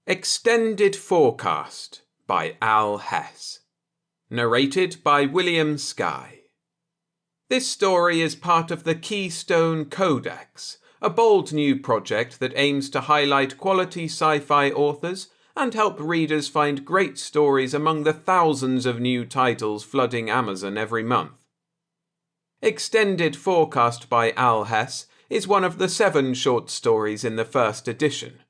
Extended Forecast by Hess. Narrated by William Skye. This story is part of the Keystone Codex, a bold new project that aims to highlight quality sci-fi authors and help readers find great stories among the thousands of new titles flooding Amazon every month. Extended Forecast by Hess is one of the 7 short stories in the first edition.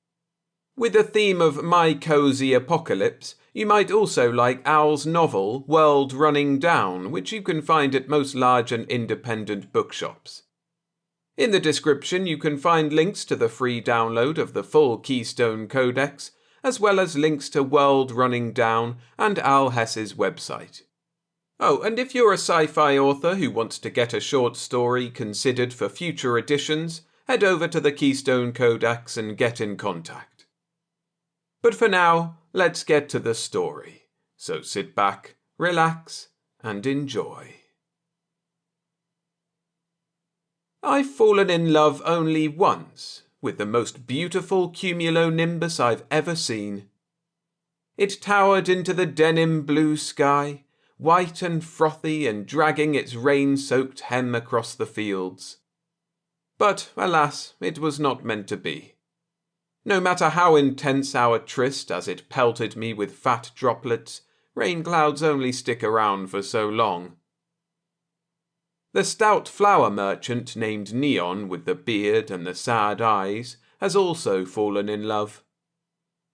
With the theme of My Cozy Apocalypse, you might also like Al's novel World Running Down, which you can find at most large and independent bookshops. In the description you can find links to the free download of the full Keystone Codex, as well as links to World Running Down and Al Hess's website. Oh, and if you're a sci-fi author who wants to get a short story considered for future editions, head over to the Keystone Codex and get in contact. But for now, let's get to the story. So sit back, relax, and enjoy. I've fallen in love only once with the most beautiful cumulonimbus I've ever seen. It towered into the denim blue sky, white and frothy and dragging its rain-soaked hem across the fields. But, alas, it was not meant to be. No matter how intense our tryst as it pelted me with fat droplets, rain clouds only stick around for so long. The stout flower merchant named Neon with the beard and the sad eyes has also fallen in love.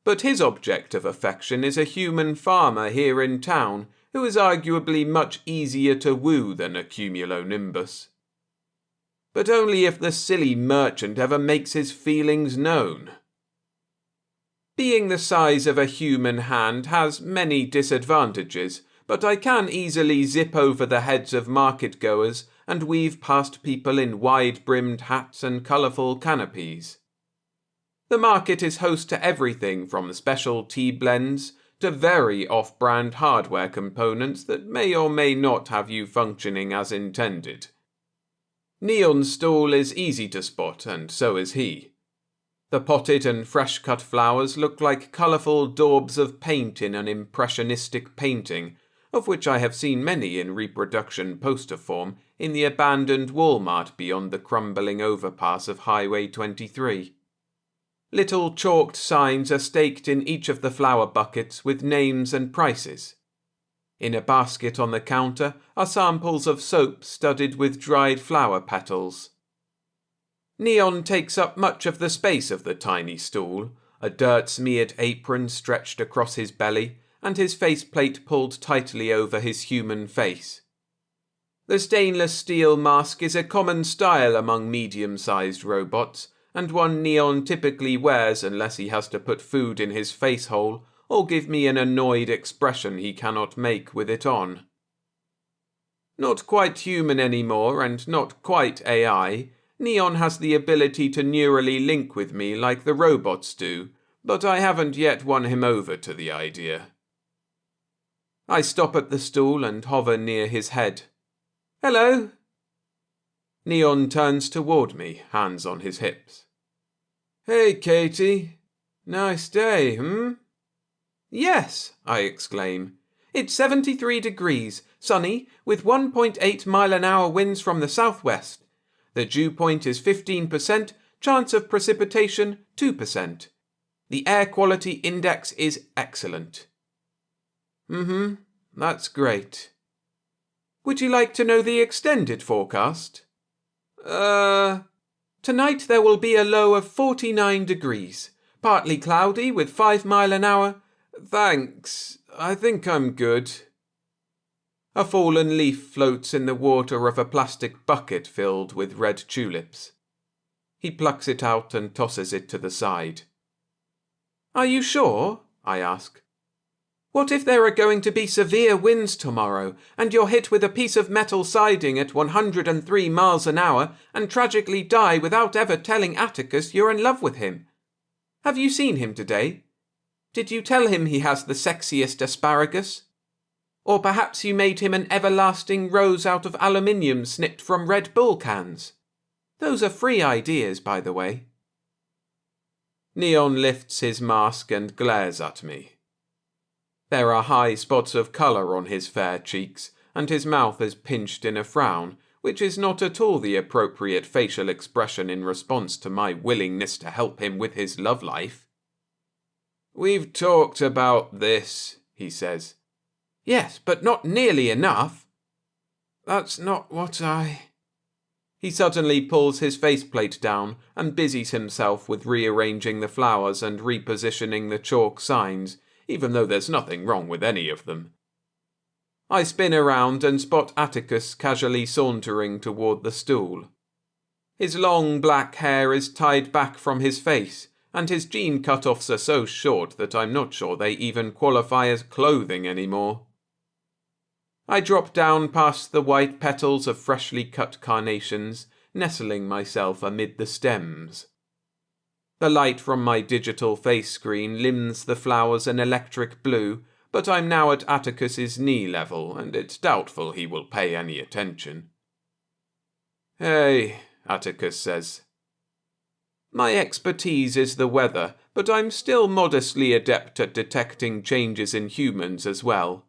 But his object of affection is a human farmer here in town who is arguably much easier to woo than a cumulonimbus. But only if the silly merchant ever makes his feelings known. Being the size of a human hand has many disadvantages, but I can easily zip over the heads of market-goers and weave past people in wide-brimmed hats and colourful canopies. The market is host to everything from special tea blends to very off-brand hardware components that may or may not have you functioning as intended. Neon's stall is easy to spot, and so is he. The potted and fresh-cut flowers look like colourful daubs of paint in an impressionistic painting, of which I have seen many in reproduction poster form in the abandoned Walmart beyond the crumbling overpass of Highway 23. Little chalked signs are staked in each of the flower buckets with names and prices. In a basket on the counter are samples of soap studded with dried flower petals. Neon takes up much of the space of the tiny stool, a dirt-smeared apron stretched across his belly, and his faceplate pulled tightly over his human face. The stainless steel mask is a common style among medium-sized robots, and one Neon typically wears unless he has to put food in his face hole or give me an annoyed expression he cannot make with it on. Not quite human anymore and not quite AI, Neon has the ability to neurally link with me like the robots do, but I haven't yet won him over to the idea. I stop at the stool and hover near his head. "Hello." Neon turns toward me, hands on his hips. "Hey, Katie. Nice day, "Yes," I exclaim. "It's 73 degrees, sunny, with 1.8 mile-an-hour winds from the southwest. The dew point is 15%, chance of precipitation 2%. The air quality index is excellent." That's great. "Would you like to know the extended forecast?" Tonight there will be a low of 49 degrees, partly cloudy with 5 mile an hour. Thanks, I think I'm good. A fallen leaf floats in the water of a plastic bucket filled with red tulips. He plucks it out and tosses it to the side. "Are you sure?" I ask. "What if there are going to be severe winds tomorrow, and you're hit with a piece of metal siding at 103 miles an hour and tragically die without ever telling Atticus you're in love with him? Have you seen him today? Did you tell him he has the sexiest asparagus? Or perhaps you made him an everlasting rose out of aluminium snipped from Red Bull cans? Those are free ideas, by the way." Neon lifts his mask and glares at me. There are high spots of colour on his fair cheeks, and his mouth is pinched in a frown, which is not at all the appropriate facial expression in response to my willingness to help him with his love life. "We've talked about this," he says. "Yes, but not nearly enough." "That's not what I—" He suddenly pulls his faceplate down and busies himself with rearranging the flowers and repositioning the chalk signs, even though there's nothing wrong with any of them. I spin around and spot Atticus casually sauntering toward the stool. His long black hair is tied back from his face, and his jean cut-offs are so short that I'm not sure they even qualify as clothing anymore. I drop down past the white petals of freshly cut carnations, nestling myself amid the stems. The light from my digital face screen limns the flowers an electric blue, but I'm now at Atticus's knee level, and it's doubtful he will pay any attention. "Hey," Atticus says. My expertise is the weather, but I'm still modestly adept at detecting changes in humans as well.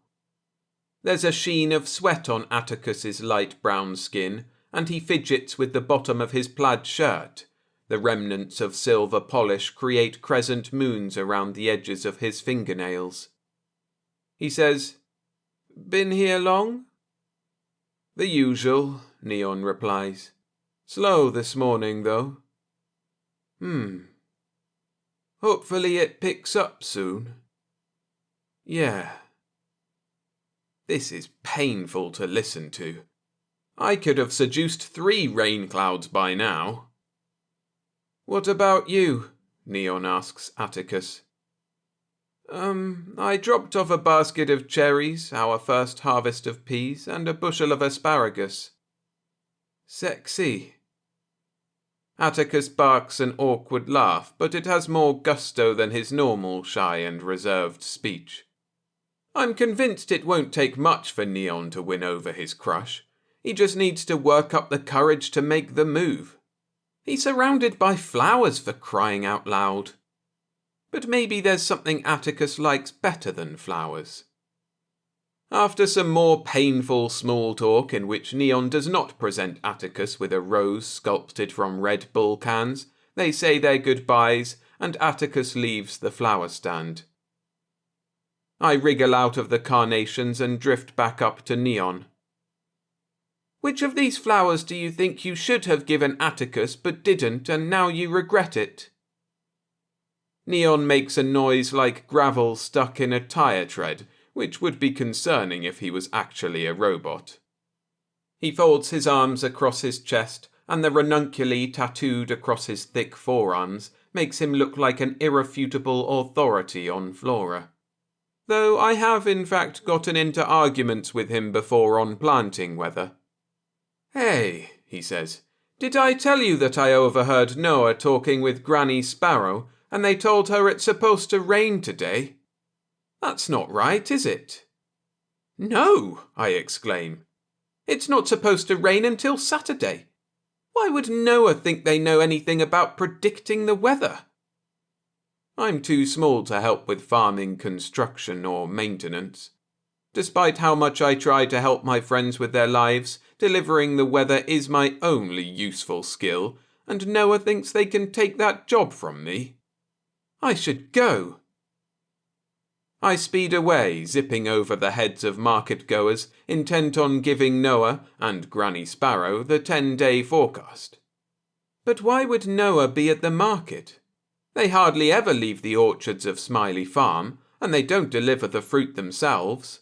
There's a sheen of sweat on Atticus's light brown skin, and he fidgets with the bottom of his plaid shirt. The remnants of silver polish create crescent moons around the edges of his fingernails. He says, "Been here long?" "The usual," Neon replies. "Slow this morning, though." Hopefully it picks up soon." "Yeah." This is painful to listen to. I could have seduced 3 rain clouds by now. "What about you?" Neon asks Atticus. I dropped off a basket of cherries, our first harvest of peas, and a bushel of asparagus." "Sexy." Atticus barks an awkward laugh, but it has more gusto than his normal shy and reserved speech. I'm convinced it won't take much for Neon to win over his crush. He just needs to work up the courage to make the move. He's surrounded by flowers, for crying out loud. But maybe there's something Atticus likes better than flowers. After some more painful small talk in which Neon does not present Atticus with a rose sculpted from Red Bull cans, they say their goodbyes and Atticus leaves the flower stand. I wriggle out of the carnations and drift back up to Neon. "Which of these flowers do you think you should have given Atticus but didn't, and now you regret it?" Neon makes a noise like gravel stuck in a tire tread, which would be concerning if he was actually a robot. He folds his arms across his chest, and the ranunculi tattooed across his thick forearms makes him look like an irrefutable authority on flora. Though I have in fact gotten into arguments with him before on planting weather. "Hey," he says, "did I tell you that I overheard Noah talking with Granny Sparrow, and they told her it's supposed to rain today? That's not right, is it?" "No," I exclaim. "It's not supposed to rain until Saturday. Why would Noah think they know anything about predicting the weather?" I'm too small to help with farming, construction, or maintenance. Despite how much I try to help my friends with their lives, delivering the weather is my only useful skill, and Noah thinks they can take that job from me. I should go. I speed away, zipping over the heads of market-goers, intent on giving Noah and Granny Sparrow the 10-day forecast. But why would Noah be at the market? They hardly ever leave the orchards of Smiley Farm, and they don't deliver the fruit themselves.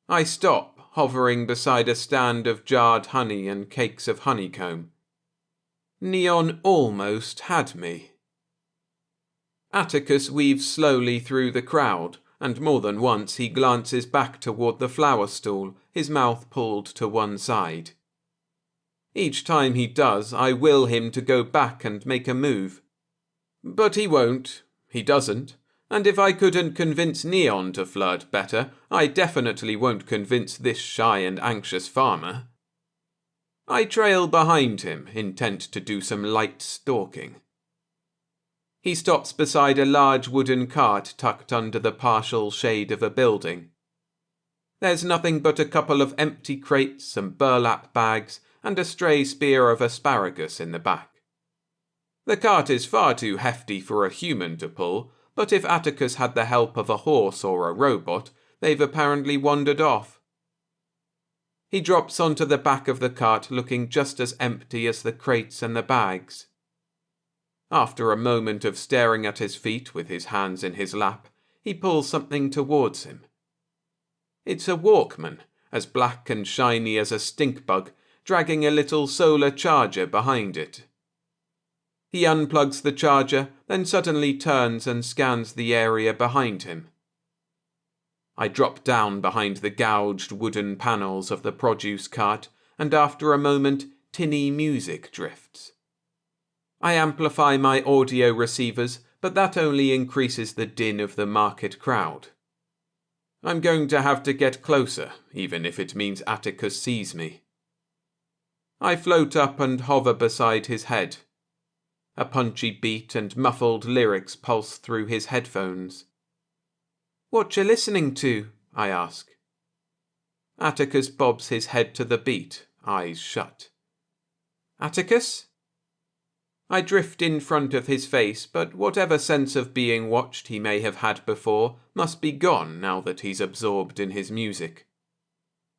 I stop, hovering beside a stand of jarred honey and cakes of honeycomb. Neon almost had me. Atticus weaves slowly through the crowd, and more than once he glances back toward the flower stall, his mouth pulled to one side. Each time he does, I will him to go back and make a move. But he won't. He doesn't. And if I couldn't convince Neon to flirt better, I definitely won't convince this shy and anxious farmer. I trail behind him, intent to do some light stalking. He stops beside a large wooden cart tucked under the partial shade of a building. There's nothing but a couple of empty crates, some burlap bags, and a stray spear of asparagus in the back. The cart is far too hefty for a human to pull, but if Atticus had the help of a horse or a robot, they've apparently wandered off. He drops onto the back of the cart looking just as empty as the crates and the bags. After a moment of staring at his feet with his hands in his lap, he pulls something towards him. It's a Walkman, as black and shiny as a stink bug, dragging a little solar charger behind it. He unplugs the charger, then suddenly turns and scans the area behind him. I drop down behind the gouged wooden panels of the produce cart, and after a moment, tinny music drifts. I amplify my audio receivers, but that only increases the din of the market crowd. I'm going to have to get closer, even if it means Atticus sees me. I float up and hover beside his head. A punchy beat and muffled lyrics pulse through his headphones. "What you listening to?" I ask. Atticus bobs his head to the beat, eyes shut. "Atticus?" I drift in front of his face, but whatever sense of being watched he may have had before must be gone now that he's absorbed in his music.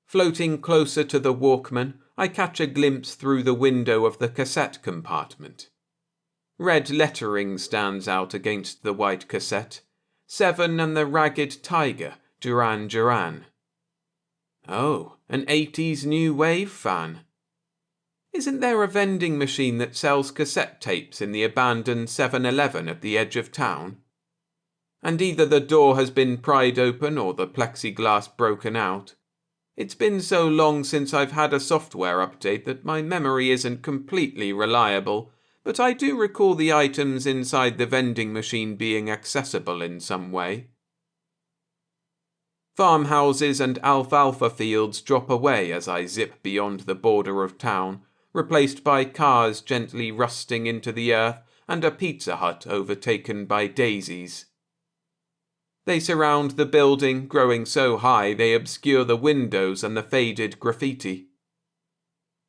Floating closer to the Walkman, I catch a glimpse through the window of the cassette compartment. Red lettering stands out against the white cassette. 7 and the Ragged Tiger, Duran Duran. Oh, an 80s new wave fan. Isn't there a vending machine that sells cassette tapes in the abandoned 7-Eleven at the edge of town? And either the door has been pried open or the plexiglass broken out. It's been so long since I've had a software update that my memory isn't completely reliable, but I do recall the items inside the vending machine being accessible in some way. Farmhouses and alfalfa fields drop away as I zip beyond the border of town, replaced by cars gently rusting into the earth and a Pizza Hut overtaken by daisies. They surround the building, growing so high they obscure the windows and the faded graffiti.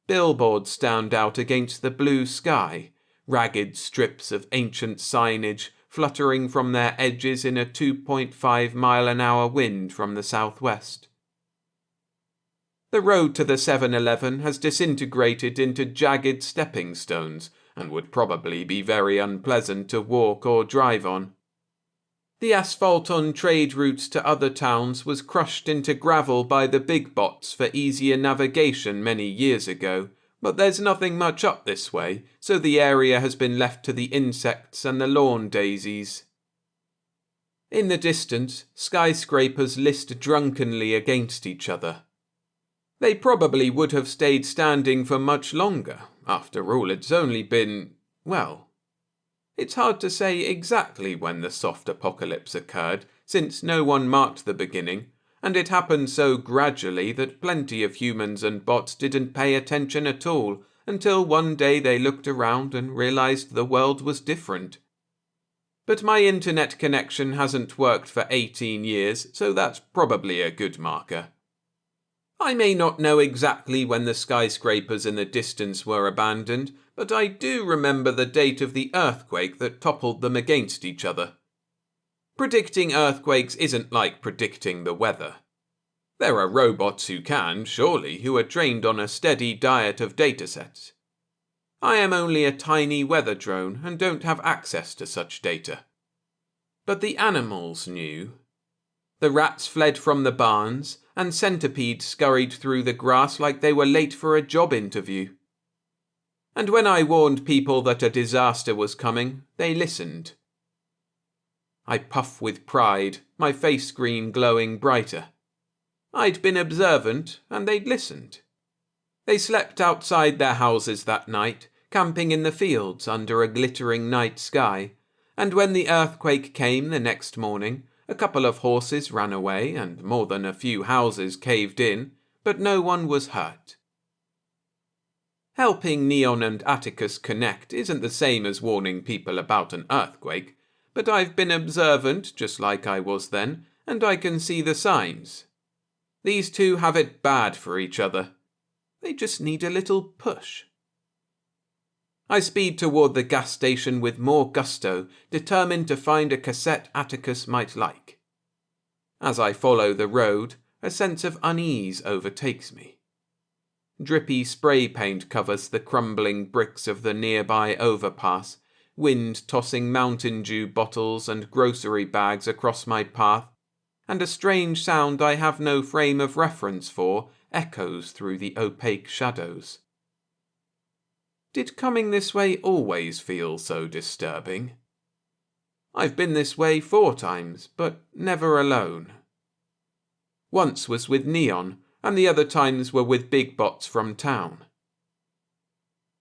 Billboards stand out against the blue sky, ragged strips of ancient signage fluttering from their edges in a 2.5-mile-an-hour wind from the southwest. The road to the 7-Eleven has disintegrated into jagged stepping stones and would probably be very unpleasant to walk or drive on. The asphalt on trade routes to other towns was crushed into gravel by the big bots for easier navigation many years ago, but there's nothing much up this way, so the area has been left to the insects and the lawn daisies. In the distance, skyscrapers list drunkenly against each other. They probably would have stayed standing for much longer. After all, it's only been, well, it's hard to say exactly when the soft apocalypse occurred, since no one marked the beginning, and it happened so gradually that plenty of humans and bots didn't pay attention at all, until one day they looked around and realized the world was different. But my internet connection hasn't worked for 18 years, so that's probably a good marker. I may not know exactly when the skyscrapers in the distance were abandoned, but I do remember the date of the earthquake that toppled them against each other. Predicting earthquakes isn't like predicting the weather. There are robots who can, surely, who are trained on a steady diet of datasets. I am only a tiny weather drone and don't have access to such data. But the animals knew. The rats fled from the barns, and centipedes scurried through the grass like they were late for a job interview. And when I warned people that a disaster was coming, they listened. I puff with pride, my face screen glowing brighter. I'd been observant, and they'd listened. They slept outside their houses that night, camping in the fields under a glittering night sky, and when the earthquake came the next morning, a couple of horses ran away and more than a few houses caved in, but no one was hurt. Helping Neon and Atticus connect isn't the same as warning people about an earthquake, but I've been observant just like I was then, and I can see the signs. These two have it bad for each other. They just need a little push. I speed toward the gas station with more gusto, determined to find a cassette Atticus might like. As I follow the road, a sense of unease overtakes me. Drippy spray paint covers the crumbling bricks of the nearby overpass, wind tossing Mountain Dew bottles and grocery bags across my path, and a strange sound I have no frame of reference for echoes through the opaque shadows. Did coming this way always feel so disturbing? I've been this way 4 times, but never alone. Once was with Neon, and the other times were with big bots from town.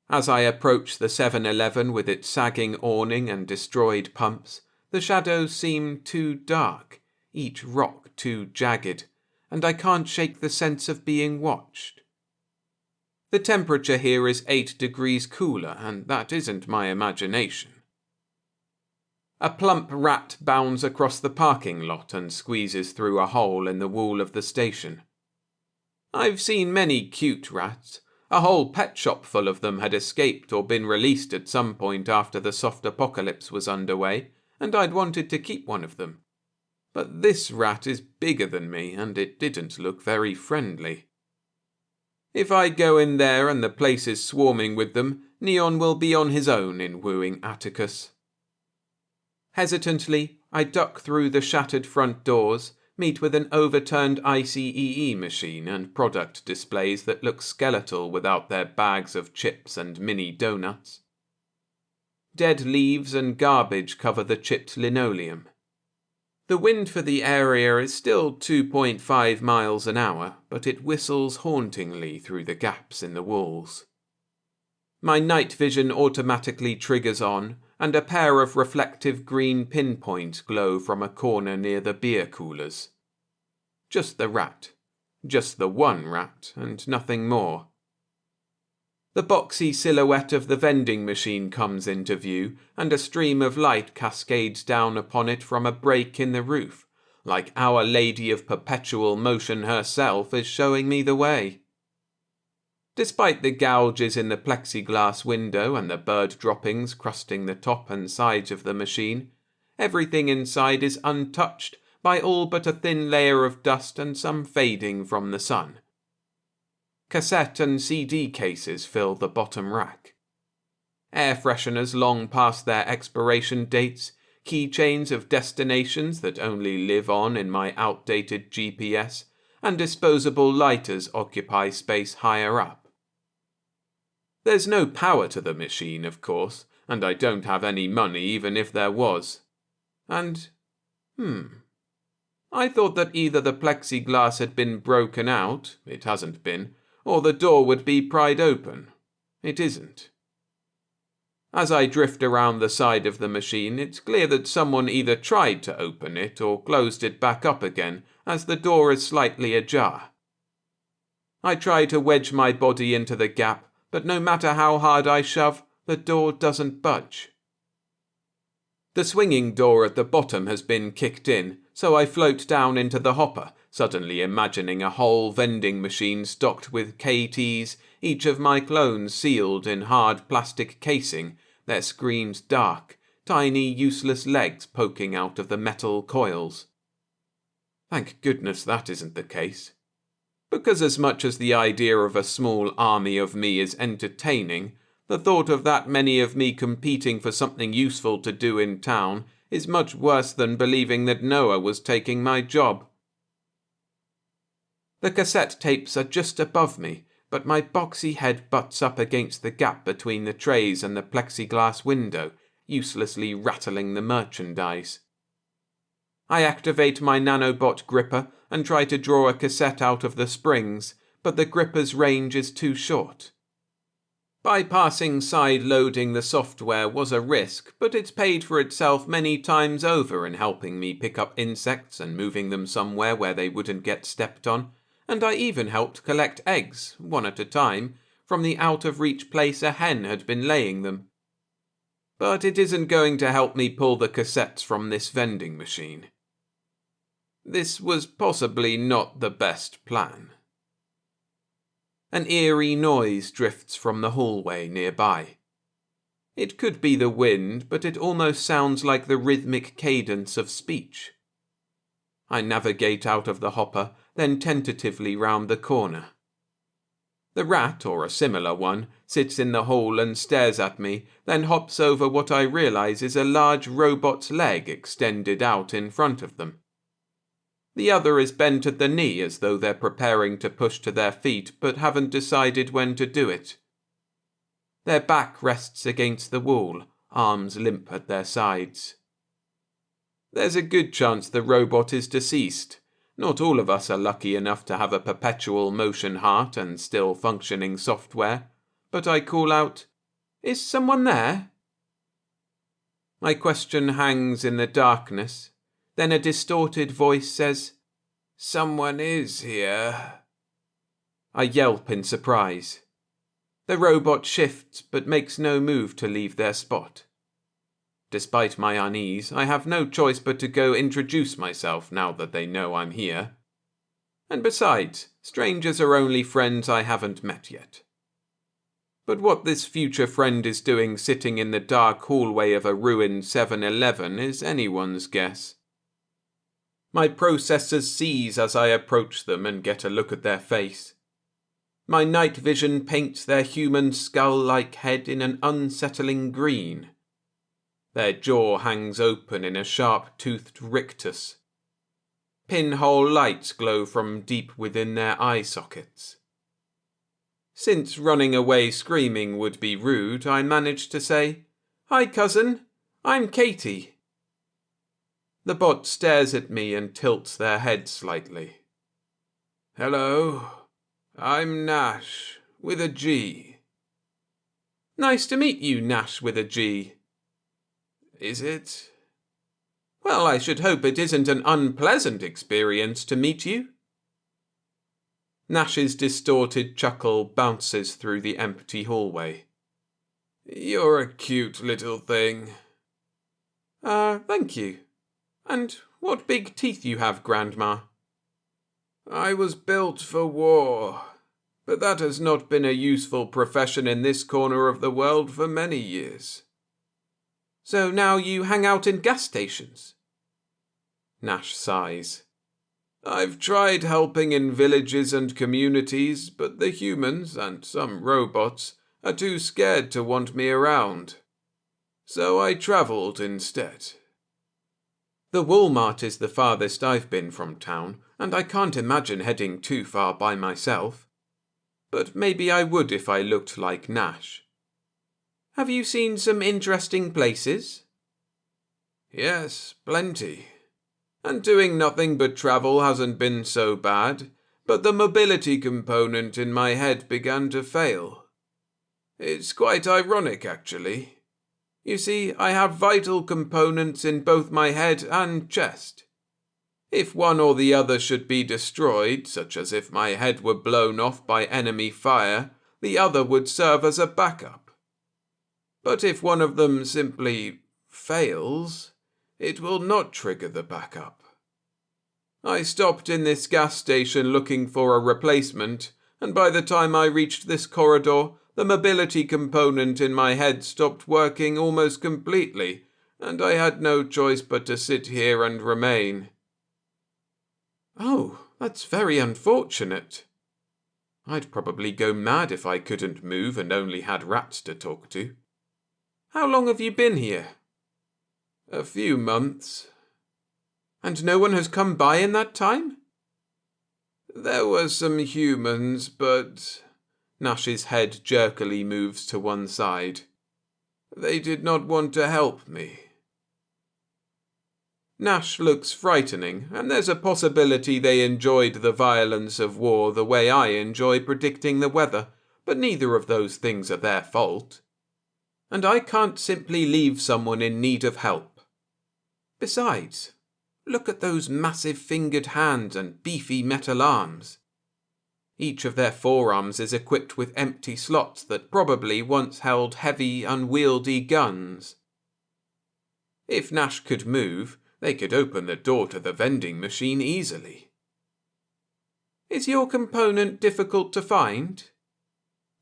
As I approach the 7-Eleven with its sagging awning and destroyed pumps, the shadows seem too dark, each rock too jagged, and I can't shake the sense of being watched. The temperature here is 8 degrees cooler, and that isn't my imagination. A plump rat bounds across the parking lot and squeezes through a hole in the wall of the station. I've seen many cute rats. A whole pet shop full of them had escaped or been released at some point after the soft apocalypse was underway, and I'd wanted to keep one of them. But this rat is bigger than me, and it didn't look very friendly. If I go in there and the place is swarming with them, Neon will be on his own in wooing Atticus. Hesitantly, I duck through the shattered front doors, meet with an overturned ICEE machine and product displays that look skeletal without their bags of chips and mini donuts. Dead leaves and garbage cover the chipped linoleum. The wind for the area is still 2.5 miles an hour, but it whistles hauntingly through the gaps in the walls. My night vision automatically triggers on, and a pair of reflective green pinpoints glow from a corner near the beer coolers. Just the rat. Just the one rat, and nothing more. The boxy silhouette of the vending machine comes into view, and a stream of light cascades down upon it from a break in the roof, like Our Lady of Perpetual Motion herself is showing me the way. Despite the gouges in the plexiglass window and the bird droppings crusting the top and sides of the machine, everything inside is untouched by all but a thin layer of dust and some fading from the sun. Cassette and CD cases fill the bottom rack. Air fresheners long past their expiration dates, keychains of destinations that only live on in my outdated GPS, and disposable lighters occupy space higher up. There's no power to the machine, of course, and I don't have any money even if there was. And, I thought that either the plexiglass had been broken out, it hasn't been, or the door would be pried open. It isn't. As I drift around the side of the machine, it's clear that someone either tried to open it or closed it back up again, as the door is slightly ajar. I try to wedge my body into the gap, but no matter how hard I shove, the door doesn't budge. The swinging door at the bottom has been kicked in, so I float down into the hopper, suddenly imagining a whole vending machine stocked with KTs, each of my clones sealed in hard plastic casing, their screens dark, tiny useless legs poking out of the metal coils. Thank goodness that isn't the case. Because as much as the idea of a small army of me is entertaining, the thought of that many of me competing for something useful to do in town is much worse than believing that Noah was taking my job. The cassette tapes are just above me, but my boxy head butts up against the gap between the trays and the plexiglass window, uselessly rattling the merchandise. I activate my nanobot gripper and try to draw a cassette out of the springs, but the gripper's range is too short. Bypassing side-loading the software was a risk, but it's paid for itself many times over in helping me pick up insects and moving them somewhere where they wouldn't get stepped on, and I even helped collect eggs, one at a time, from the out-of-reach place a hen had been laying them. But it isn't going to help me pull the cassettes from this vending machine. This was possibly not the best plan. An eerie noise drifts from the hallway nearby. It could be the wind, but it almost sounds like the rhythmic cadence of speech. I navigate out of the hopper, then tentatively round the corner. The rat, or a similar one, sits in the hall and stares at me, then hops over what I realize is a large robot's leg extended out in front of them. The other is bent at the knee as though they're preparing to push to their feet but haven't decided when to do it. Their back rests against the wall, arms limp at their sides. There's a good chance the robot is deceased. Not all of us are lucky enough to have a perpetual motion heart and still functioning software, but I call out, "Is someone there?" My question hangs in the darkness. Then a distorted voice says, "Someone is here." I yelp in surprise. The robot shifts but makes no move to leave their spot. Despite my unease, I have no choice but to go introduce myself now that they know I'm here. And besides, strangers are only friends I haven't met yet. But what this future friend is doing sitting in the dark hallway of a ruined 7-Eleven is anyone's guess. My processors seize as I approach them and get a look at their face. My night vision paints their human skull-like head in an unsettling green. Their jaw hangs open in a sharp-toothed rictus. Pinhole lights glow from deep within their eye sockets. Since running away screaming would be rude, I managed to say, "Hi, cousin. I'm Katie." The bot stares at me and tilts their head slightly. "Hello. I'm Nash, with a G." "Nice to meet you, Nash with a G." "Is it?" "Well, I should hope it isn't an unpleasant experience to meet you." Nash's distorted chuckle bounces through the empty hallway. "You're a cute little thing." Thank you. And what big teeth you have, Grandma." "I was built for war, but that has not been a useful profession in this corner of the world for many years." "So now you hang out in gas stations?" Nash sighs. "I've tried helping in villages and communities, but the humans, and some robots, are too scared to want me around. So I traveled instead." The Walmart is the farthest I've been from town, and I can't imagine heading too far by myself. But maybe I would if I looked like Nash. "Have you seen some interesting places?" "Yes, plenty. And doing nothing but travel hasn't been so bad, but the mobility component in my head began to fail. It's quite ironic, actually. You see, I have vital components in both my head and chest. If one or the other should be destroyed, such as if my head were blown off by enemy fire, the other would serve as a backup. But if one of them simply fails, it will not trigger the backup. I stopped in this gas station looking for a replacement, and by the time I reached this corridor, the mobility component in my head stopped working almost completely, and I had no choice but to sit here and remain." "Oh, that's very unfortunate. I'd probably go mad if I couldn't move and only had rats to talk to. How long have you been here?" "A few months." "And no one has come by in that time?" "There were some humans, but—" Nash's head jerkily moves to one side. "They did not want to help me." Nash looks frightening, and there's a possibility they enjoyed the violence of war the way I enjoy predicting the weather, but neither of those things are their fault. And I can't simply leave someone in need of help. Besides, look at those massive fingered hands and beefy metal arms. Each of their forearms is equipped with empty slots that probably once held heavy, unwieldy guns. If Nash could move, they could open the door to the vending machine easily. Is your component difficult to find?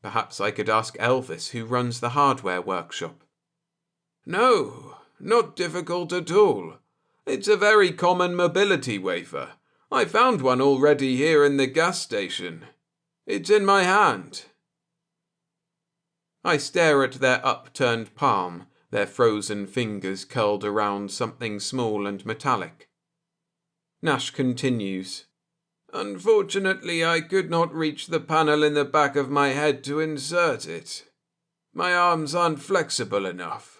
Perhaps I could ask Elvis, who runs the hardware workshop. No, not difficult at all. It's a very common mobility wafer. I found one already here in the gas station. It's in my hand. I stare at their upturned palm, their frozen fingers curled around something small and metallic. Nash continues. Unfortunately, I could not reach the panel in the back of my head to insert it. My arms aren't flexible enough.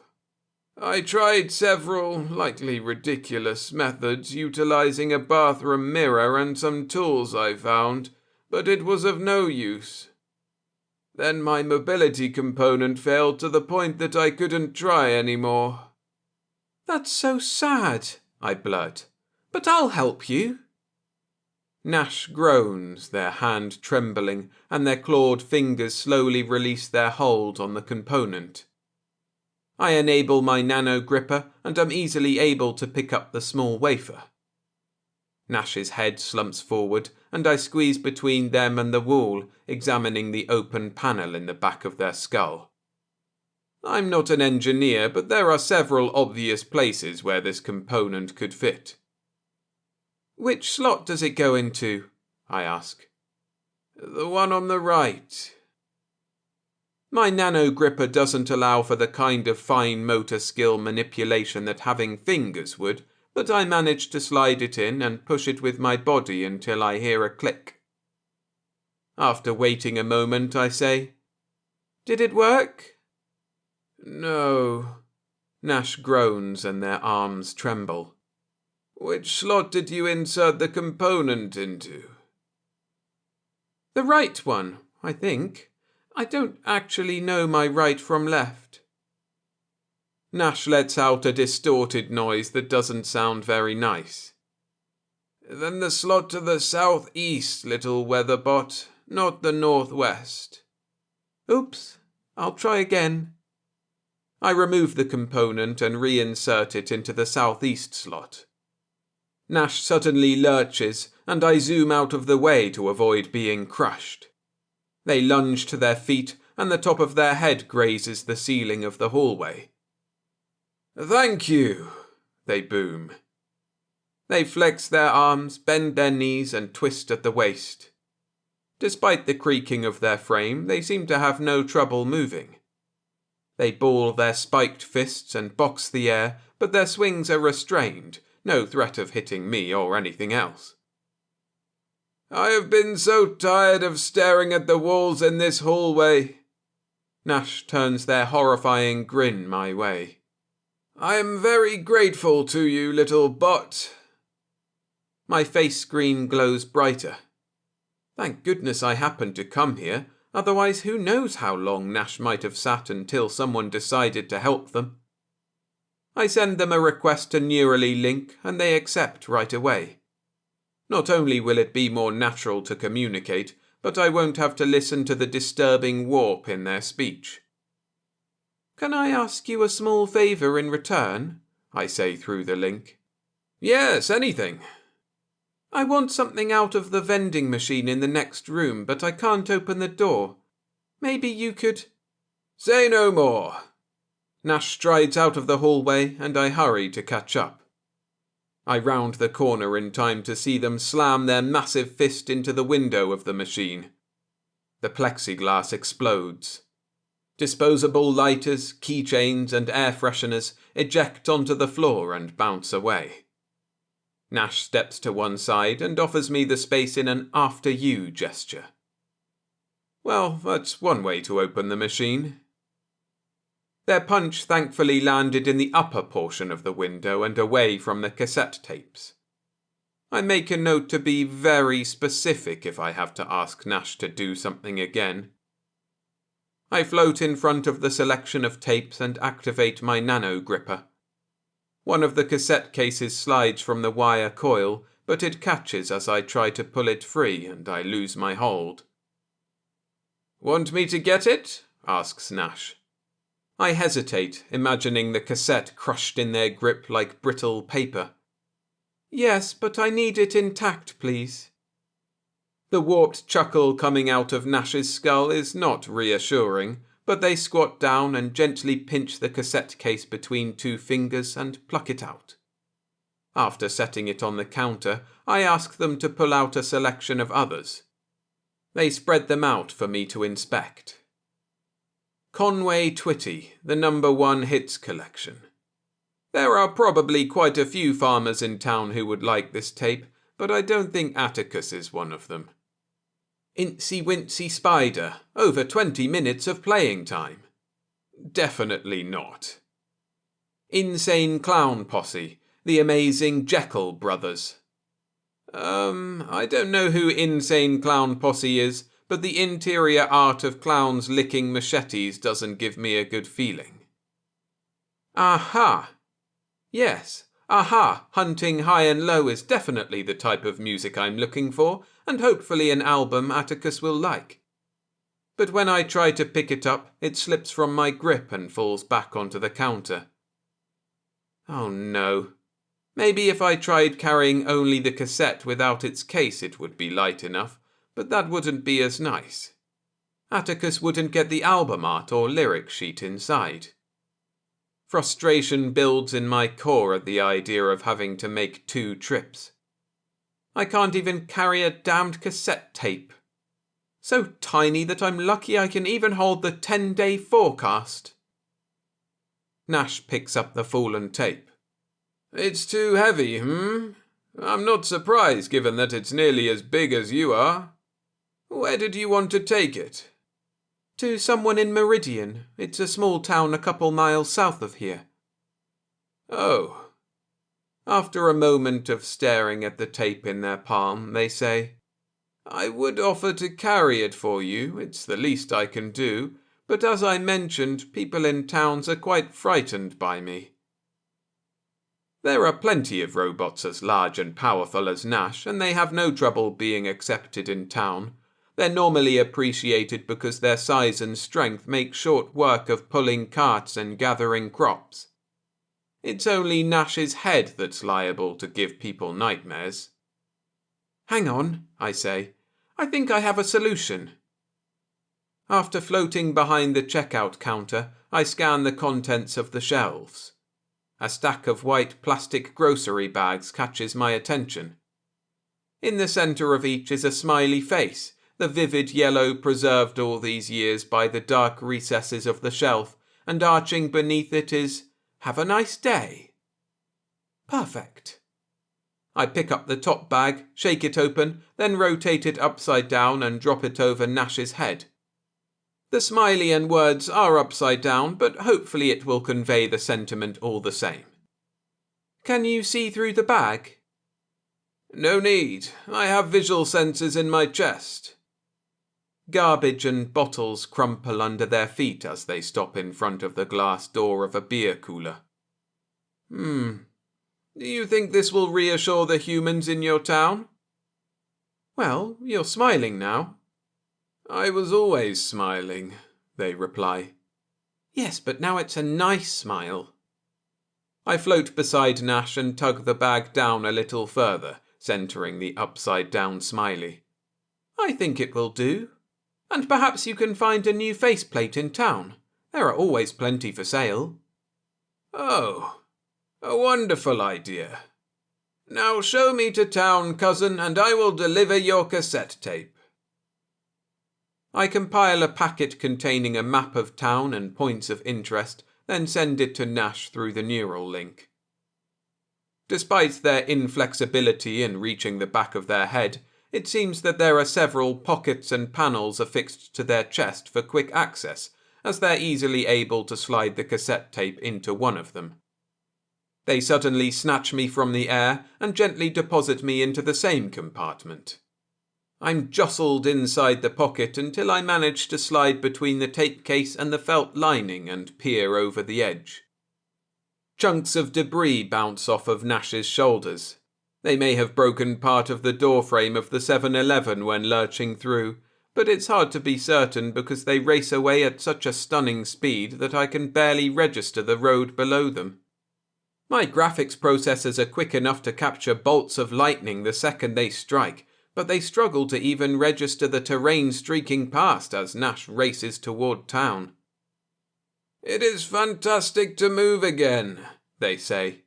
I tried several, likely ridiculous, methods utilizing a bathroom mirror and some tools I found, but it was of no use. Then my mobility component failed to the point that I couldn't try anymore. That's so sad, I blurt. But I'll help you. Nash groans, their hand trembling, and their clawed fingers slowly release their hold on the component. I enable my nano gripper and am easily able to pick up the small wafer. Nash's head slumps forward, and I squeeze between them and the wall, examining the open panel in the back of their skull. I'm not an engineer, but there are several obvious places where this component could fit. Which slot does it go into? I ask. The one on the right. My nano gripper doesn't allow for the kind of fine motor skill manipulation that having fingers would, but I manage to slide it in and push it with my body until I hear a click. After waiting a moment, I say, Did it work? No. Nash groans and their arms tremble. Which slot did you insert the component into? The right one, I think. I don't actually know my right from left. Nash lets out a distorted noise that doesn't sound very nice. Then the slot to the southeast, little weatherbot, not the northwest. Oops, I'll try again. I remove the component and reinsert it into the southeast slot. Nash suddenly lurches, and I zoom out of the way to avoid being crushed. They lunge to their feet, and the top of their head grazes the ceiling of the hallway. Thank you, they boom. They flex their arms, bend their knees, and twist at the waist. Despite the creaking of their frame, they seem to have no trouble moving. They ball their spiked fists and box the air, but their swings are restrained, no threat of hitting me or anything else. I have been so tired of staring at the walls in this hallway. Nash turns their horrifying grin my way. I am very grateful to you, little bot. My face screen glows brighter. Thank goodness I happened to come here, otherwise who knows how long Nash might have sat until someone decided to help them. I send them a request to neurally link, and they accept right away. Not only will it be more natural to communicate, but I won't have to listen to the disturbing warp in their speech. Can I ask you a small favour in return? I say through the link. Yes, anything. I want something out of the vending machine in the next room, but I can't open the door. Maybe you could... Say no more. Nash strides out of the hallway, and I hurry to catch up. I round the corner in time to see them slam their massive fist into the window of the machine. The plexiglass explodes. Disposable lighters, keychains, and air fresheners eject onto the floor and bounce away. Nash steps to one side and offers me the space in an after you gesture. Well, that's one way to open the machine. Their punch thankfully landed in the upper portion of the window and away from the cassette tapes. I make a note to be very specific if I have to ask Nash to do something again. I float in front of the selection of tapes and activate my nano gripper. One of the cassette cases slides from the wire coil, but it catches as I try to pull it free and I lose my hold. "Want me to get it?" asks Nash. I hesitate, imagining the cassette crushed in their grip like brittle paper. "Yes, but I need it intact, please." The warped chuckle coming out of Nash's skull is not reassuring, but they squat down and gently pinch the cassette case between 2 fingers and pluck it out. After setting it on the counter, I ask them to pull out a selection of others. They spread them out for me to inspect. Conway Twitty, the #1 hits collection. There are probably quite a few farmers in town who would like this tape, but I don't think Atticus is one of them. Incy Wincy Spider, over 20 minutes of playing time. Definitely not. Insane Clown Posse, the amazing Jekyll Brothers. I don't know who Insane Clown Posse is, but the interior art of clowns licking machetes doesn't give me a good feeling. Aha! Yes, Aha, Hunting High and Low is definitely the type of music I'm looking for, and hopefully an album Atticus will like. But when I try to pick it up, it slips from my grip and falls back onto the counter. Oh no. Maybe if I tried carrying only the cassette without its case it would be light enough, but that wouldn't be as nice. Atticus wouldn't get the album art or lyric sheet inside. Frustration builds in my core at the idea of having to make 2 trips. I can't even carry a damned cassette tape. So tiny that I'm lucky I can even hold the 10-day forecast. Nash picks up the fallen tape. "It's too heavy, I'm not surprised given that it's nearly as big as you are. Where did you want to take it?" "To someone in Meridian. It's a small town a couple miles south of here." "Oh." After a moment of staring at the tape in their palm, they say, "I would offer to carry it for you, it's the least I can do, but as I mentioned, people in towns are quite frightened by me." There are plenty of robots as large and powerful as Nash, and they have no trouble being accepted in town. They're normally appreciated because their size and strength make short work of pulling carts and gathering crops. It's only Nash's head that's liable to give people nightmares. "Hang on," I say. "I think I have a solution." After floating behind the checkout counter, I scan the contents of the shelves. A stack of white plastic grocery bags catches my attention. In the center of each is a smiley face, the vivid yellow preserved all these years by the dark recesses of the shelf, and arching beneath it is, "Have a nice day." Perfect. I pick up the top bag, shake it open, then rotate it upside down and drop it over Nash's head. The smiley and words are upside down, but hopefully it will convey the sentiment all the same. "Can you see through the bag?" "No need. I have visual sensors in my chest." Garbage and bottles crumple under their feet as they stop in front of the glass door of a beer cooler. Do you think this will reassure the humans in your town?" "Well, you're smiling now." "I was always smiling," they reply. "Yes, but now it's a nice smile." I float beside Nash and tug the bag down a little further, centering the upside-down smiley. "I think it will do. And perhaps you can find a new faceplate in town. There are always plenty for sale." "Oh, a wonderful idea. Now show me to town, cousin, and I will deliver your cassette tape." I compile a packet containing a map of town and points of interest, then send it to Nash through the neural link. Despite their inflexibility in reaching the back of their head, it seems that there are several pockets and panels affixed to their chest for quick access, as they're easily able to slide the cassette tape into one of them. They suddenly snatch me from the air and gently deposit me into the same compartment. I'm jostled inside the pocket until I manage to slide between the tape case and the felt lining and peer over the edge. Chunks of debris bounce off of Nash's shoulders. They may have broken part of the doorframe of the 7-Eleven when lurching through, but it's hard to be certain because they race away at such a stunning speed that I can barely register the road below them. My graphics processors are quick enough to capture bolts of lightning the second they strike, but they struggle to even register the terrain streaking past as Nash races toward town. "It is fantastic to move again," they say.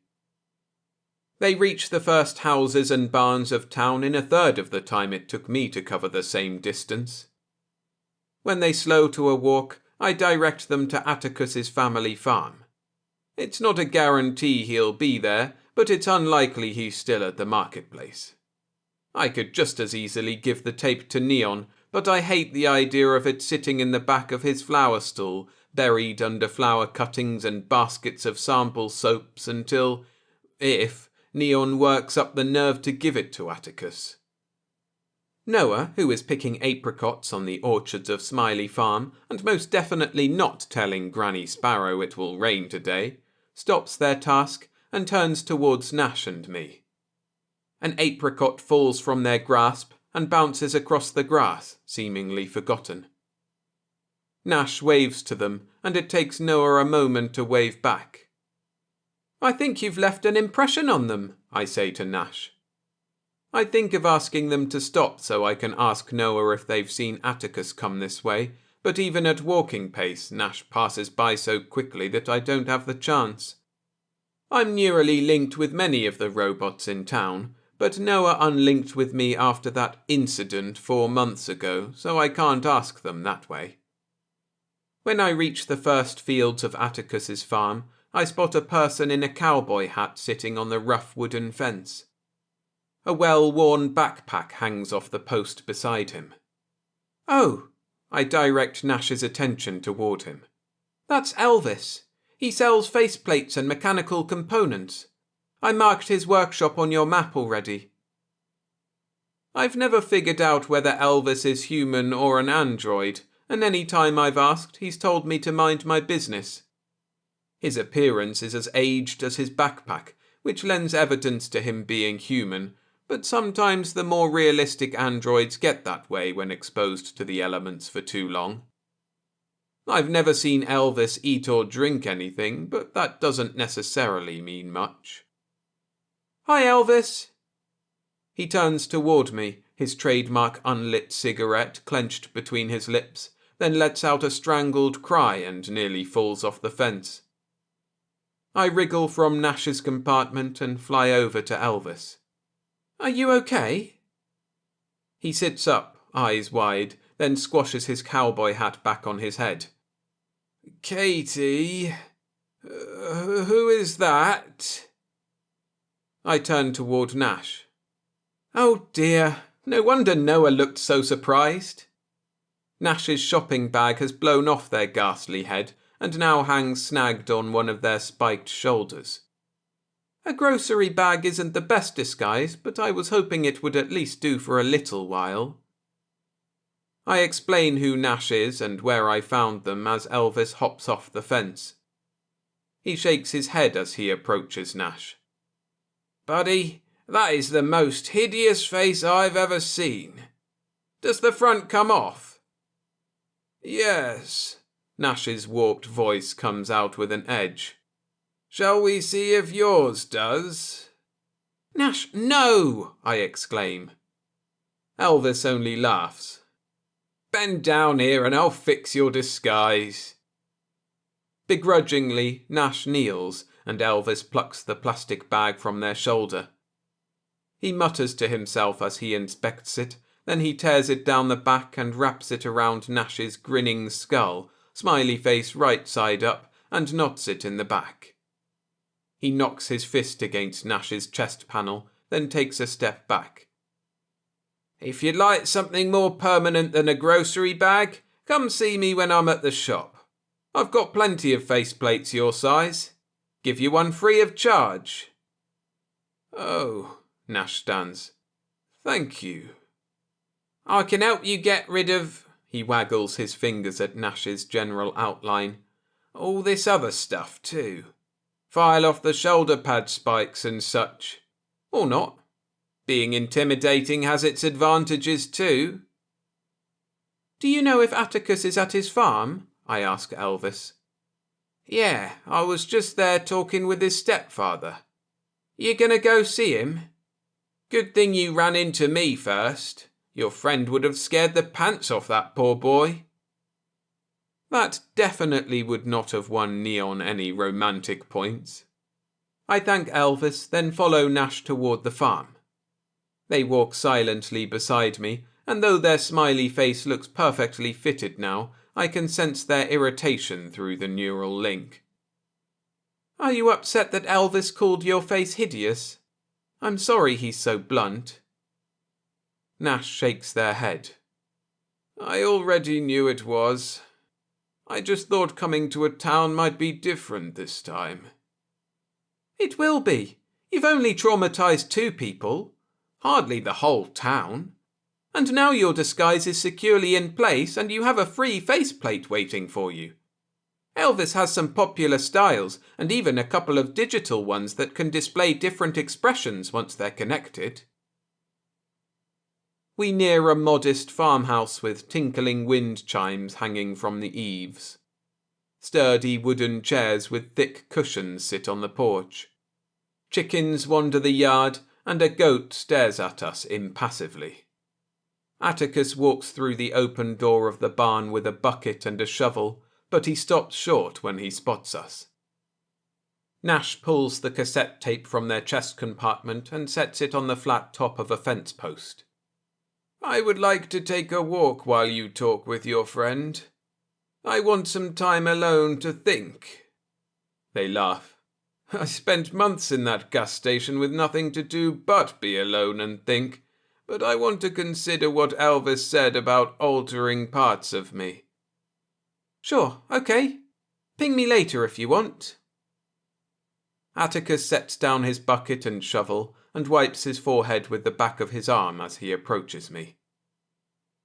They reach the first houses and barns of town in a third of the time it took me to cover the same distance. When they slow to a walk, I direct them to Atticus's family farm. It's not a guarantee he'll be there, but it's unlikely he's still at the marketplace. I could just as easily give the tape to Neon, but I hate the idea of it sitting in the back of his flower stall, buried under flower cuttings and baskets of sample soaps until, if Neon works up the nerve to give it to Atticus. Noah, who is picking apricots on the orchards of Smiley Farm, and most definitely not telling Granny Sparrow it will rain today, stops their task and turns towards Nash and me. An apricot falls from their grasp and bounces across the grass, seemingly forgotten. Nash waves to them, and it takes Noah a moment to wave back. "I think you've left an impression on them," I say to Nash. I think of asking them to stop so I can ask Noah if they've seen Atticus come this way, but even at walking pace, Nash passes by so quickly that I don't have the chance. I'm neurally linked with many of the robots in town, but Noah unlinked with me after that incident 4 months ago, so I can't ask them that way. When I reach the first fields of Atticus's farm, I spot a person in a cowboy hat sitting on the rough wooden fence. A well-worn backpack hangs off the post beside him. "Oh," I direct Nash's attention toward him. "That's Elvis. He sells faceplates and mechanical components. I marked his workshop on your map already." I've never figured out whether Elvis is human or an android, and any time I've asked, he's told me to mind my business. His appearance is as aged as his backpack, which lends evidence to him being human, but sometimes the more realistic androids get that way when exposed to the elements for too long. I've never seen Elvis eat or drink anything, but that doesn't necessarily mean much. "Hi, Elvis." He turns toward me, his trademark unlit cigarette clenched between his lips, then lets out a strangled cry and nearly falls off the fence. I wriggle from Nash's compartment and fly over to Elvis. "Are you okay?" He sits up, eyes wide, then squashes his cowboy hat back on his head. "Katie, who is that?" I turn toward Nash. Oh dear, no wonder Noah looked so surprised. Nash's shopping bag has blown off their ghastly head and now hangs snagged on one of their spiked shoulders. A grocery bag isn't the best disguise, but I was hoping it would at least do for a little while. I explain who Nash is and where I found them as Elvis hops off the fence. He shakes his head as he approaches Nash. "Buddy, that is the most hideous face I've ever seen. Does the front come off?" "Yes." Nash's warped voice comes out with an edge. "Shall we see if yours does?" "Nash, no!" I exclaim. Elvis only laughs. "Bend down here and I'll fix your disguise." Begrudgingly, Nash kneels and Elvis plucks the plastic bag from their shoulder. He mutters to himself as he inspects it, then he tears it down the back and wraps it around Nash's grinning skull, smiley face right side up, and knots it in the back. He knocks his fist against Nash's chest panel, then takes a step back. "If you'd like something more permanent than a grocery bag, come see me when I'm at the shop. I've got plenty of faceplates your size. Give you one free of charge." "Oh," Nash stands. "Thank you." "I can help you get rid of," he waggles his fingers at Nash's general outline, "all this other stuff too. File off the shoulder pad spikes and such. Or not. being intimidating has its advantages too. Do you know if Atticus is at his farm? I ask Elvis. Yeah, I was just there talking with his stepfather. You gonna go see him? Good thing you ran into me first. Your friend would have scared the pants off that poor boy. That definitely would not have won Neon any romantic points. I thank Elvis, then follow Nash toward the farm. They walk silently beside me, and though their smiley face looks perfectly fitted now, I can sense their irritation through the neural link. Are you upset that Elvis called your face hideous? I'm sorry he's so blunt. Nash shakes their head. I already knew it was. I just thought coming to a town might be different this time. It will be. You've only traumatized 2 people. Hardly the whole town. And now your disguise is securely in place and you have a free faceplate waiting for you. Elvis has some popular styles and even a couple of digital ones that can display different expressions once they're connected. We near a modest farmhouse with tinkling wind chimes hanging from the eaves. Sturdy wooden chairs with thick cushions sit on the porch. Chickens wander the yard and a goat stares at us impassively. Atticus walks through the open door of the barn with a bucket and a shovel, but he stops short when he spots us. Nash pulls the cassette tape from their chest compartment and sets it on the flat top of a fence post. I would like to take a walk while you talk with your friend. I want some time alone to think. They laugh. I spent months in that gas station with nothing to do but be alone and think, but I want to consider what Elvis said about altering parts of me. Sure, okay. Ping me later if you want. Atticus sets down his bucket and shovel and wipes his forehead with the back of his arm as he approaches me.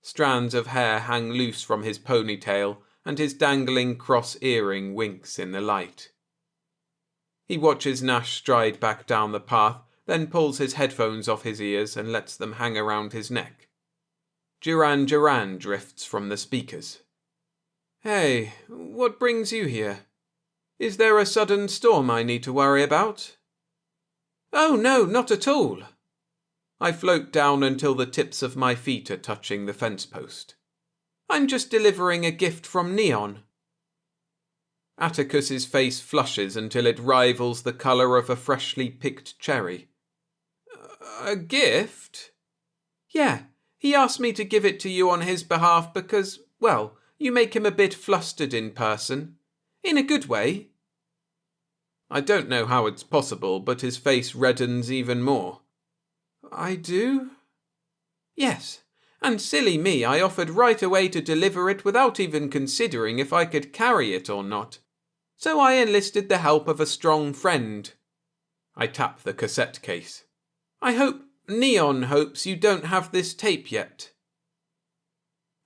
Strands of hair hang loose from his ponytail and his dangling cross earring winks in the light. He watches Nash stride back down the path, then pulls his headphones off his ears and lets them hang around his neck. Duran Duran drifts from the speakers. Hey, what brings you here? Is there a sudden storm I need to worry about? Oh no, not at all. I float down until the tips of my feet are touching the fence post. I'm just delivering a gift from Neon. Atticus's face flushes until it rivals the colour of a freshly picked cherry. A gift? Yeah, he asked me to give it to you on his behalf because, well, you make him a bit flustered in person. In a good way. I don't know how it's possible, but his face reddens even more. I do? Yes, and silly me, I offered right away to deliver it without even considering if I could carry it or not. So I enlisted the help of a strong friend. I tap the cassette case. Neon hopes you don't have this tape yet.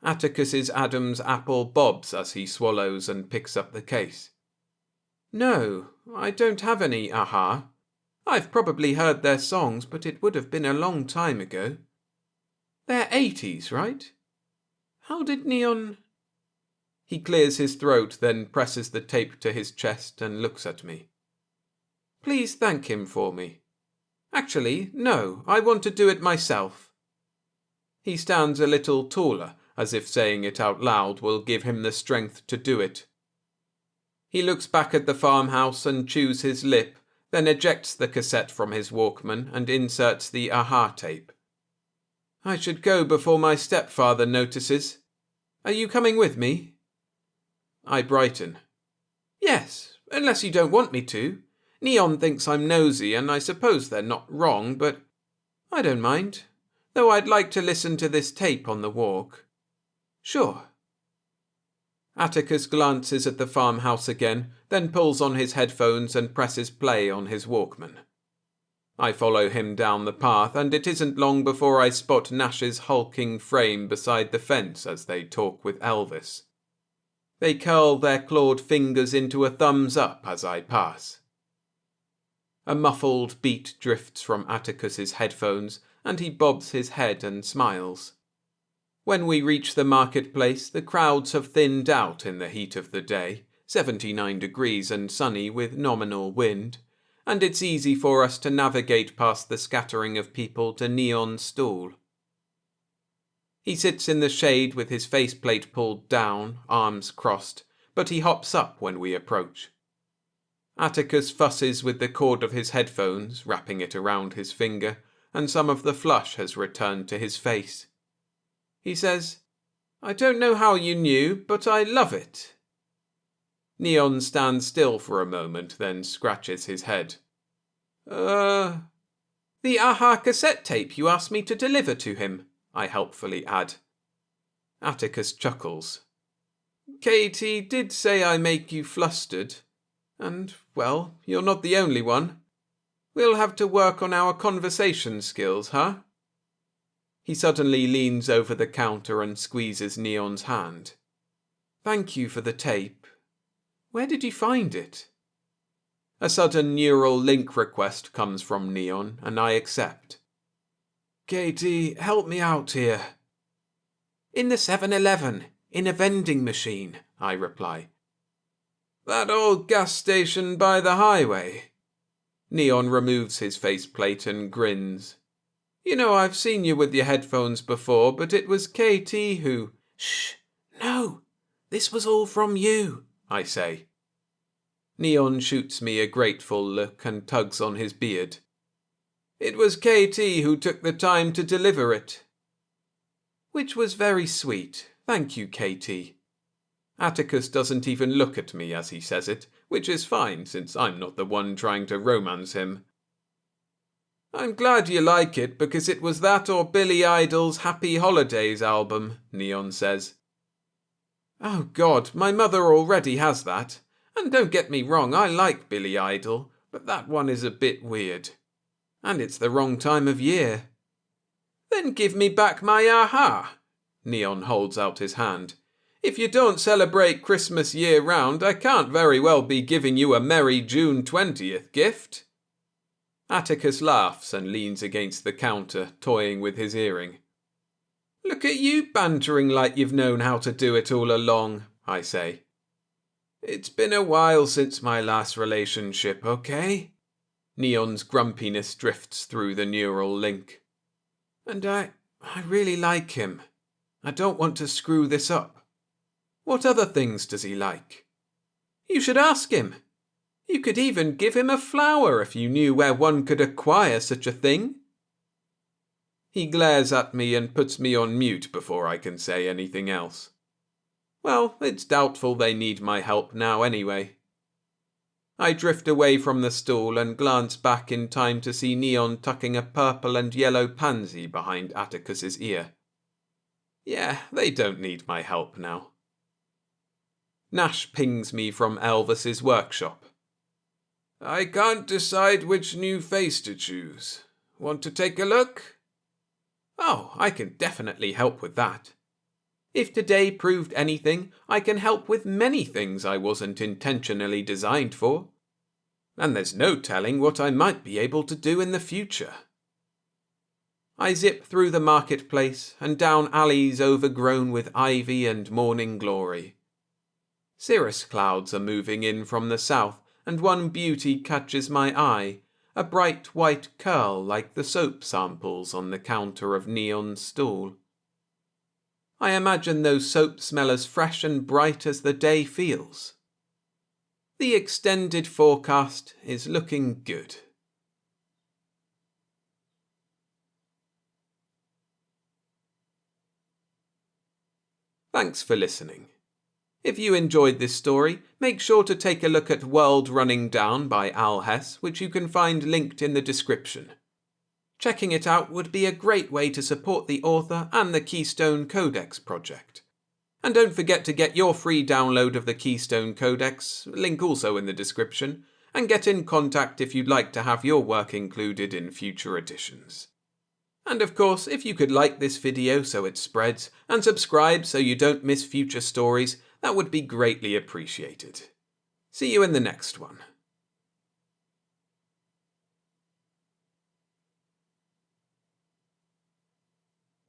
Atticus's Adam's apple bobs as he swallows and picks up the case. No, I don't have any aha. I've probably heard their songs, but it would have been a long time ago. They're 80s, right? How did Neon... He clears his throat, then presses the tape to his chest and looks at me. Please thank him for me. Actually, no, I want to do it myself. He stands a little taller, as if saying it out loud will give him the strength to do it. He looks back at the farmhouse and chews his lip, then ejects the cassette from his Walkman and inserts the aha tape. I should go before my stepfather notices. Are you coming with me? I brighten. Yes, unless you don't want me to. Neon thinks I'm nosy, and I suppose they're not wrong, but I don't mind, though I'd like to listen to this tape on the walk. Sure. Atticus glances at the farmhouse again, then pulls on his headphones and presses play on his Walkman. I follow him down the path, and it isn't long before I spot Nash's hulking frame beside the fence as they talk with Elvis. They curl their clawed fingers into a thumbs up as I pass. A muffled beat drifts from Atticus's headphones, and he bobs his head and smiles. When we reach the marketplace, the crowds have thinned out in the heat of the day, 79 degrees and sunny with nominal wind, and it's easy for us to navigate past the scattering of people to Neon's stall. He sits in the shade with his faceplate pulled down, arms crossed, but he hops up when we approach. Atticus fusses with the cord of his headphones, wrapping it around his finger, and some of the flush has returned to his face. He says, "I don't know how you knew, but I love it." Neon stands still for a moment, then scratches his head. The Aha cassette tape you asked me to deliver to him," I helpfully add. Atticus chuckles. "Katie did say I make you flustered. And, well, you're not the only one. We'll have to work on our conversation skills, huh?" He suddenly leans over the counter and squeezes Neon's hand. "Thank you for the tape. Where did you find it?" A sudden neural link request comes from Neon, and I accept. "Katie, help me out here." "In the 7-Eleven, in a vending machine," I reply. "That old gas station by the highway?" Neon removes his faceplate and grins. "You know, I've seen you with your headphones before, but it was KT who—" "Shh! No! This was all from you," I say. Neon shoots me a grateful look and tugs on his beard. "It was KT who took the time to deliver it." "Which was very sweet. Thank you, KT. Atticus doesn't even look at me as he says it, which is fine since I'm not the one trying to romance him. "I'm glad you like it because it was that or Billy Idol's Happy Holidays album," Neon says. "Oh God, my mother already has that. And don't get me wrong, I like Billy Idol, but that one is a bit weird. And it's the wrong time of year." "Then give me back my Aha." Neon holds out his hand. "If you don't celebrate Christmas year-round, I can't very well be giving you a merry June 20th gift." Atticus laughs and leans against the counter, toying with his earring. "Look at you bantering like you've known how to do it all along," I say. "It's been a while since my last relationship, okay?" Neon's grumpiness drifts through the neural link. "And I really like him. I don't want to screw this up." "What other things does he like?" "You should ask him. You could even give him a flower if you knew where one could acquire such a thing." He glares at me and puts me on mute before I can say anything else. Well, it's doubtful they need my help now anyway. I drift away from the stall and glance back in time to see Neon tucking a purple and yellow pansy behind Atticus's ear. Yeah, they don't need my help now. Nash pings me from Elvis's workshop. "I can't decide which new face to choose. Want to take a look?" "Oh, I can definitely help with that. If today proved anything, I can help with many things I wasn't intentionally designed for. And there's no telling what I might be able to do in the future." I zip through the marketplace and down alleys overgrown with ivy and morning glory. Cirrus clouds are moving in from the south, and one beauty catches my eye, a bright white curl like the soap samples on the counter of Neon's stall. I imagine those soap smell as fresh and bright as the day feels. The extended forecast is looking good. Thanks for listening. If you enjoyed this story, make sure to take a look at World Running Down by Hess, which you can find linked in the description. Checking it out would be a great way to support the author and the Keystone Codex project. And don't forget to get your free download of the Keystone Codex, link also in the description, and get in contact if you'd like to have your work included in future editions. And of course, if you could like this video so it spreads, and subscribe so you don't miss future stories, that would be greatly appreciated. See you in the next one.